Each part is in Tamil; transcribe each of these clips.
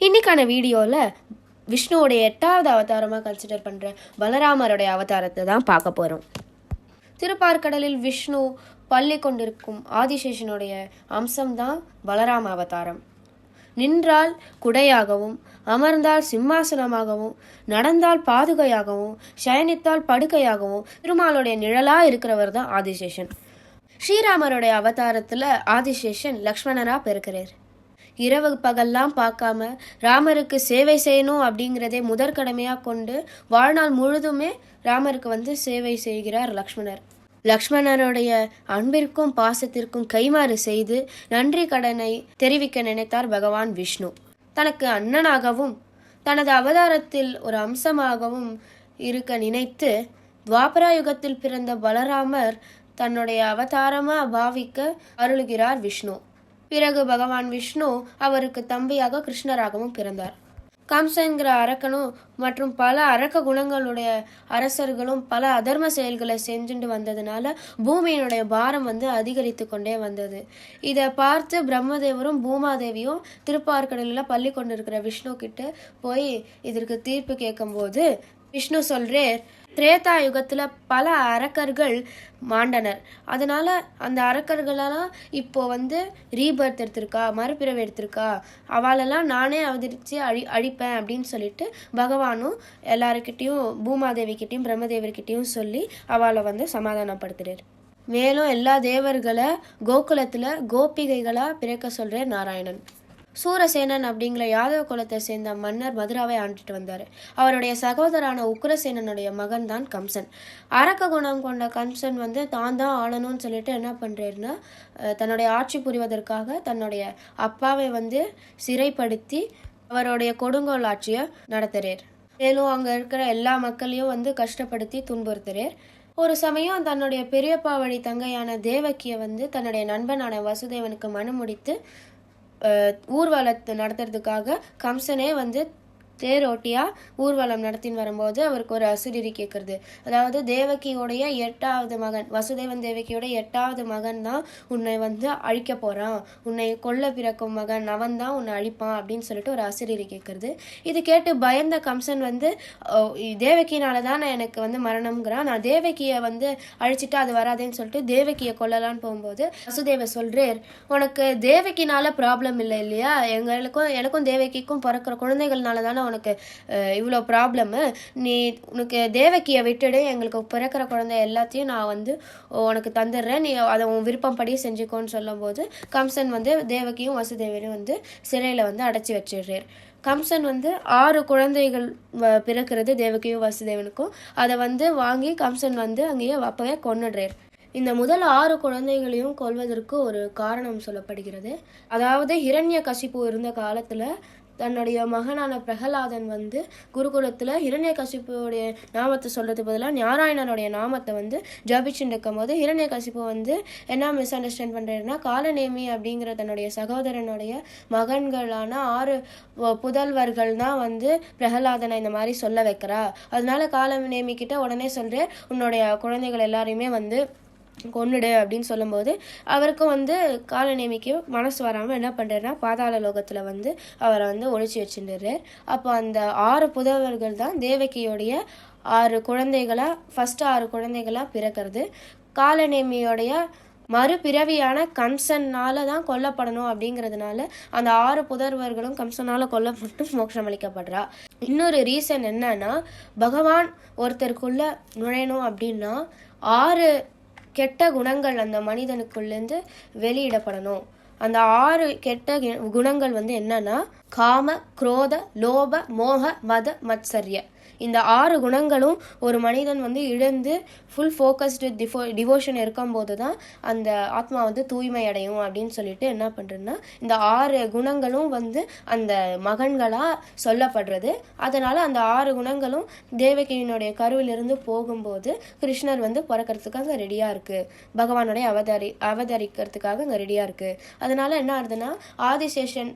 இன்னைக்கான வீடியோவில் விஷ்ணுவோடைய 8வது அவதாரமாக கன்சிடர் பண்ணுற பலராமருடைய அவதாரத்தை தான் பார்க்க போகிறோம். திருப்பார்கடலில் விஷ்ணு பள்ளி கொண்டிருக்கும் ஆதிசேஷனுடைய அம்சம்தான் பலராம அவதாரம். நின்றால் குடையாகவும், அமர்ந்தால் சிம்மாசனமாகவும், நடந்தால் பாதுகையாகவும், சயனித்தால் படுக்கையாகவும் திருமாலுடைய நிழலா இருக்கிறவர் தான் ஆதிசேஷன். ஸ்ரீராமருடைய அவதாரத்தில் ஆதிசேஷன் லக்ஷ்மணரா பிறக்கிறார். இரவு பகல்லாம் பார்க்காம ராமருக்கு சேவை செய்யணும் அப்படிங்கிறதே முதற்கடமையாக கொண்டு வாழ்நாள் முழுதுமே ராமருக்கு சேவை செய்கிறார் லக்ஷ்மணர். லக்ஷ்மணருடைய அன்பிற்கும் பாசத்திற்கும் கைமாறு செய்து நன்றி கடனை தெரிவிக்க நினைத்தார் பகவான் விஷ்ணு. தனக்கு அண்ணனாகவும் தனது அவதாரத்தில் ஒரு அம்சமாகவும் இருக்க நினைத்து துவாபரா யுகத்தில் பிறந்த பலராமர் தன்னுடைய அவதாரமாக பாவிக்க அருளுகிறார் விஷ்ணு. பிறகு பகவான் விஷ்ணு அவருக்கு தம்பியாக கிருஷ்ணராகவும் பிறந்தார். கம்சன்கிற அரக்கனும் மற்றும் பல அரக்க குணங்களுடைய அரசர்களும் பல அதர்ம செயல்களை செஞ்சுட்டு வந்ததுனால பூமியினுடைய பாரம் அதிகரித்து கொண்டே வந்தது. இதை பார்த்து பிரம்மதேவரும் பூமாதேவியும் திருப்பார்கடலில் பள்ளி கொண்டிருக்கிற விஷ்ணு கிட்ட போய் இதற்கு தீர்ப்பு கேட்கும்போது விஷ்ணு சொல்றேர், திரேதா யுகத்தில் பல அரக்கர்கள் மாண்டனர். அதனால அந்த அரக்கர்களெல்லாம் இப்போ ரீபர்த் எடுத்திருக்கா, மறுபிறவை எடுத்திருக்கா, அவளெல்லாம் நானே அவதரித்து அழிப்பேன் அப்படின்னு சொல்லிட்டு பகவானும் எல்லாருக்கிட்டையும் பூமாதேவிக்கிட்டையும் பிரம்மதேவர்கிட்டையும் சொல்லி அவளை சமாதானப்படுத்துறார். மேலும் எல்லா தேவர்களை கோகுலத்தில் கோபிகைகளாக பிறக்க சொல்கிறார் நாராயணன். சூரசேனன் அப்படிங்கிற யாதவ குலத்தை சேர்ந்த மன்னர் மதுராவை ஆண்டுட்டு வந்தார். அவருடைய சகோதரான உக்ரசேனனுடைய மகன் தான் கம்சன். அரக்க குணம் கொண்ட கம்சன் தான் ஆளணும்னு சொல்லிட்டு என்ன பண்ணுறாருன்னா, தன்னுடைய ஆட்சி புரிவதற்காக தன்னுடைய அப்பாவை சிறைப்படுத்தி அவருடைய கொடுங்கோல் ஆட்சியை நடத்துறார். மேலும் அங்கே இருக்கிற எல்லா மக்களையும் கஷ்டப்படுத்தி துன்புறுத்துறார். ஒரு சமயம் தன்னுடைய பெரியப்பா வழி தங்கையான தேவகியை தன்னுடைய நண்பனான வசுதேவனுக்கு மனம் முடித்து ஊர்வலத்தை நடத்துறதுக்காக கம்சனே தேரோட்டியா ஊர்வலம் நடத்தின்னு வரும்போது அவருக்கு ஒரு அசுரிரி கேட்கறது. அதாவது தேவகியோடைய 8வது மகன், வசுதேவன் தேவகியோட 8வது மகன் தான் உன்னை அழிக்க போறான், உன்னை கொல்ல பிறக்கும் மகன் அவன் தான் உன்னை அழிப்பான் அப்படின்னு சொல்லிட்டு ஒரு அசுரிரி கேட்கறது. இது கேட்டு பயந்த கம்சன் தேவகினால தான் எனக்கு மரணம்ங்கிறான், நான் தேவகியை அழிச்சிட்டு அது வராதேன்னு சொல்லிட்டு தேவகியை கொல்லலான்னு போகும்போது வசுதேவ சொல்றேர், உனக்கு தேவகினால ப்ராப்ளம் இல்லை இல்லையா, எனக்கும் தேவகிக்கும் பிறக்கிற குழந்தைகள்னால தானே உனக்கு இவ்வளோ ப்ராப்ளமு, உனக்கு தேவகியை விட்டுடு, எங்களுக்கு பிறக்கிற குழந்தை எல்லாத்தையும் நான் உனக்கு தந்துடுறேன், நீ அதை உன் விருப்பம் படி செஞ்சுக்கோன்னு சொல்லும் போது கம்சன் தேவகியும் வசுதேவரையும் சிறையில் அடைச்சி வச்சிடுறார். கம்சன் 6 குழந்தைகள் பிறக்கிறது தேவகியும் வசுதேவனுக்கும். அதை வாங்கி கம்சன் அங்கேயே அப்பவே கொன்னுடுறார். இந்த முதல் 6 குழந்தைகளையும் கொல்வதற்கு ஒரு காரணம் சொல்லப்படுகிறது. அதாவது ஹிரண்யகசிப்பு இருந்த காலத்தில் தன்னுடைய மகனான பிரகலாதன் குருகுலத்தில் ஹிரண்யகசிப்புடைய நாமத்தை சொல்றது பதிலாக நாராயணனுடைய நாமத்தை ஜபிச்சுட்டு இருக்கும் போது ஹிரண்யகசிப்பு என்ன மிஸ் அண்டர்ஸ்டாண்ட் பண்ணுறாருன்னா, காலநேமி அப்படிங்கிற தன்னுடைய சகோதரனுடைய மகன்களான 6 புதல்வர்கள் தான் பிரகலாதனை இந்த மாதிரி சொல்ல வைக்கிறா. அதனால காலநேமி கிட்ட உடனே சொல்கிறேன், உன்னுடைய குழந்தைகள் எல்லாரையுமே கொன்னுடு அப்படின்னு சொல்லும்போது அவருக்கும் காலநேமிக்கு மனசு வராமல் என்ன பண்ணுறாருன்னா, பாதாள லோகத்தில் அவரை ஒழிச்சு வச்சுருறார். அப்போ அந்த 6 புதல்வர்கள் தான் தேவகியோடைய 6 குழந்தைகளாக ஃபஸ்ட்டு 6 குழந்தைகளாக பிறக்கிறது. காலநேமியோடைய மறுபிறவியான கம்சனால தான் கொல்லப்படணும் அப்படிங்கிறதுனால அந்த 6 புதல்வர்களும் கம்சனால கொல்லப்பட்டு மோட்சம் அளிக்கப்படுறா. இன்னொரு ரீசன் என்னன்னா, பகவான் ஒருத்தருக்குள்ள நுழையணும் அப்படின்னா 6 கெட்ட குணங்கள் அந்த மனிதனுக்குள்ளேருந்து வெளியிடப்படணும். அந்த 6 கெட்ட குணங்கள் என்னன்னா, காம, குரோத, லோப, மோக, மத, மத்சர்ய. இந்த 6 குணங்களும் ஒரு மனிதன் இழந்து ஃபுல் ஃபோக்கஸ்டு டிவோஷன் இருக்கும்போது தான் அந்த ஆத்மா தூய்மை அடையும் அப்படின்னு சொல்லிட்டு என்ன பண்ணுறதுன்னா, இந்த 6 குணங்களும் அந்த மகன்களாக சொல்லப்படுறது. அதனால் அந்த 6 குணங்களும் தேவகியினுடைய கருவிலிருந்து போகும்போது கிருஷ்ணர் பிறக்கிறதுக்கு அங்கே ரெடியாக இருக்குது, பகவானுடைய அவதரிக்கிறதுக்காக அங்கே ரெடியாக இருக்குது. அதனால் என்ன ஆகுதுன்னா, ஆதிசேஷன்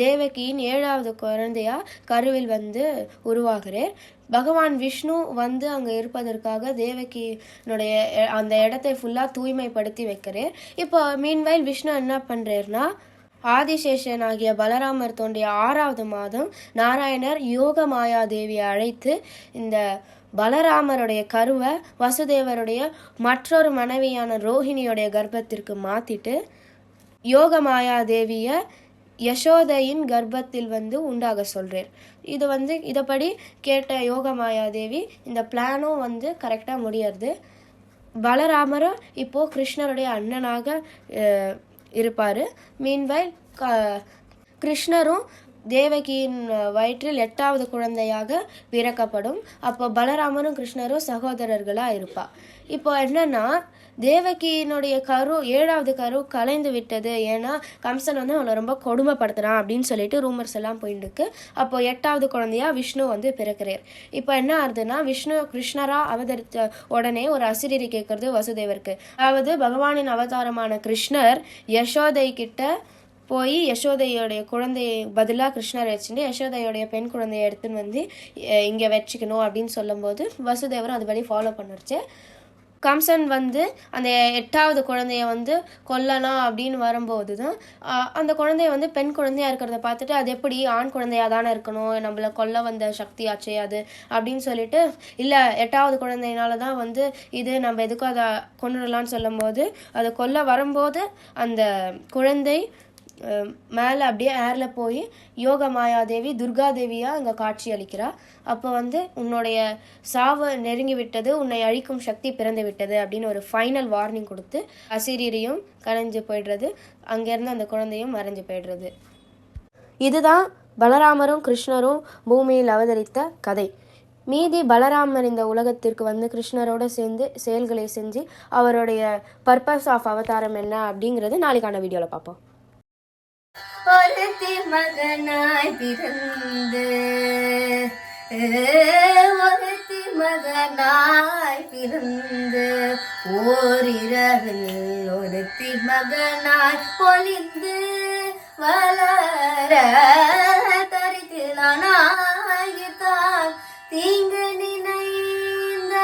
தேவகியின் 7வது குழந்தையா கருவில் உருவாகிறார். பகவான் விஷ்ணு அங்கே இருப்பதற்காக தேவகியினுடைய அந்த இடத்தை ஃபுல்லாக தூய்மைப்படுத்தி வைக்கிறார். இப்போ மீன்வைல் விஷ்ணு என்ன பண்ணுறாருன்னா, ஆதிசேஷன் ஆகிய பலராமர் தோன்றிய 6வது மாதம் நாராயணர் யோக மாயா தேவியை அழைத்து இந்த பலராமருடைய கருவை வசுதேவருடைய மற்றொரு மனைவியான ரோஹிணியோடைய கர்ப்பத்திற்கு மாற்றிட்டு யோக மாயா தேவியை யசோதையின் கர்ப்பத்தில் உண்டாக சொல்கிறார். இதைப்படி கேட்ட யோக மாயா தேவி இந்த பிளானும் கரெக்டாக முடியறது. பலராமரும் இப்போது கிருஷ்ணருடைய அண்ணனாக இருப்பார். மீன்வைல் கிருஷ்ணரும் தேவகியின் வயிற்றில் 8வது குழந்தையாக பிறக்கப்படும். அப்போ பலராமரும் கிருஷ்ணரும் சகோதரர்களாக இருப்பாள். இப்போ என்னன்னா தேவகியினுடைய கரு 7வது கரு கலைந்து விட்டது. ஏன்னா கம்சன் அவனை ரொம்ப கொடுமைப்படுத்துறான் அப்படின்னு சொல்லிட்டு ரூமர்ஸ் எல்லாம் போயிட்டு இருக்கு. அப்போ 8வது குழந்தையா விஷ்ணு பிறக்கிறார். இப்போ என்ன ஆகுதுன்னா விஷ்ணு கிருஷ்ணரா அவதரித்த உடனே ஒரு அசிரீரி கேட்கறது வசுதேவருக்கு. அதாவது பகவானின் அவதாரமான கிருஷ்ணர் யசோதை கிட்ட போய் யசோதையோடைய குழந்தைய பதிலாக கிருஷ்ணர் வச்சுட்டு யசோதையோடைய பெண் குழந்தைய எடுத்துன்னு இங்கே வச்சுக்கணும் அப்படின்னு சொல்லும்போது வசுதேவரும் அதுபடி ஃபாலோ பண்ணிருச்சு. கம்சன் அந்த 8வது குழந்தைய கொல்லலாம் அப்படின்னு வரும்போது தான் அந்த குழந்தைய பெண் குழந்தையா இருக்கிறத பார்த்துட்டு அது எப்படி ஆண் குழந்தையா தானே இருக்கணும், நம்மளை கொல்ல வந்த சக்தி ஆச்சே அது அப்படின்னு சொல்லிட்டு இல்லை 8வது குழந்தையினால தான் இது நம்ம எதுக்கும் அதை கொண்டுடலான்னு சொல்லும் போது அதை கொல்ல வரும்போது அந்த குழந்தை மேலே அப்படியே ஏரில் போய் யோக மாயாதேவி துர்காதேவியாக அங்கே காட்சி அளிக்கிறா. அப்போ உன்னுடைய சாவு நெருங்கி விட்டது, உன்னை அழிக்கும் சக்தி பிறந்து விட்டது அப்படின்னு ஒரு ஃபைனல் வார்னிங் கொடுத்து அசிரியரையும் கலைஞ்சு போயிடுறது. அங்கேருந்து அந்த குழந்தையும் மறைஞ்சு போயிடுறது. இதுதான் பலராமரும் கிருஷ்ணரும் பூமியில் அவதரித்த கதை. மீதி பலராமர் இந்த உலகத்திற்கு கிருஷ்ணரோட சேர்ந்து செயல்களை செஞ்சு அவருடைய பர்பஸ் ஆஃப் அவதாரம் என்ன அப்படிங்கிறது நாளைக்கான வீடியோவில் பார்ப்போம். ஒருத்தி மகனாய் பிறந்து ஒருத்தி மகனாய் பிறந்து ஓரிரவில் ஒருத்தி மகனாய் பொலிந்து வளர தரித்திலானாய்தான் தீங்கு நினைந்த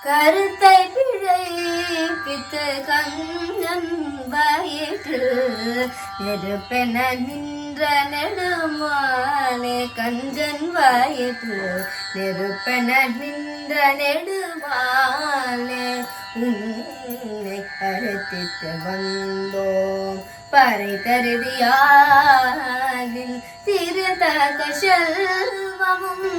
கருத்தை பிழைப்பித்து கஞ்சன் வயிற்று நெருப்பென நின்ற நெடுமாலே கஞ்சன் வயிற்று நெருப்பென நின்ற நெடுமாலே உன்னை அறுத்திட்டு வந்தோம் பறை தருதியாதில் திருதக செல்வமும்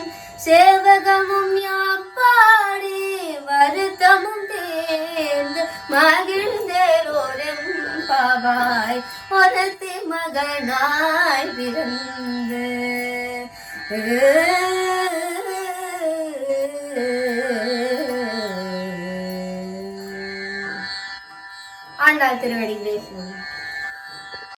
சேவகமும் யாப்பாடி வருத்தமும் தேர்ந்து மகிழ்ந்தேரோரம் பாவாய் ஒருத்தி மகனாய் பிறந்து ஆண்டாள் திருவடிகளே.